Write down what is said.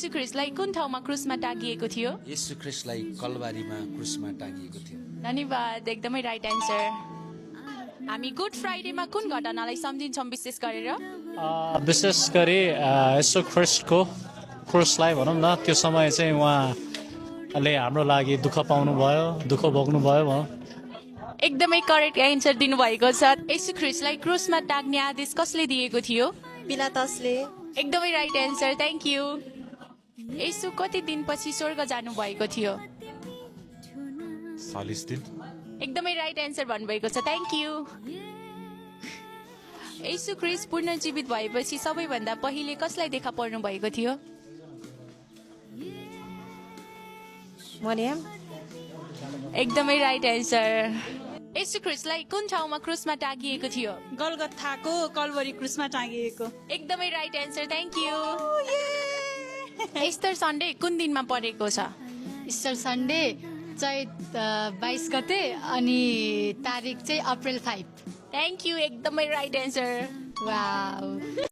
येशू ख्रीष्टलाई कुन ठाउँमा क्रुसमा टाँगिएको थियो? येशू ख्रीष्टलाई कलबारीमा क्रुसमा टाँगिएको थियो। धन्यवाद, एकदमै राइट एन्सर। हामी गुड फ्राइडेमा कुन घटनालाई सम्झिन्छौँ विशेष गरेर? विशेष गरी यसो ख्रिस्टको क्रुसलाई भनौँ न, त्यो समय चाहिँ उहाँले हाम्रो लागि दुःख पाउनुभयो, दुःख भोग्नुभयो भनौँ। एकदमै करेक्ट एन्सर दिनुभएको छ। येशू ख्रीष्टलाई क्रुसमा टाँग्ने आदेश कसले दिएको थियो? पिलातसले। एकदमै राइट एन्सर, थ्याङ्क यू। येशू कति दिनपछि स्वर्ग जानुभएको थियो? 40 दिन। एकदमै राइट एन्सर भन्नुभएको छ, थ्याङ्क यू। येशू ख्रीष्ट पुनर्जीवित भएपछि सबैभन्दा पहिले कसलाई देखा पर्नु भएको थियो? मरियम। एकदमै राइट एन्सर। येशू ख्रीष्टलाई कुन ठाउँमा क्रुसमा टाँगिएको थियो? गलगथाको कलवरी क्रुसमा टाँगिएको। एकदमै right answer, thank you. Easter Sunday कुन दिनमा परेको छ? इस्टर सन्डे चैत 22 गते अनि तारिक चाहिँ अप्रिल 5। थ्याङ्क यू, एकदमै राइट एन्सर। वाउ।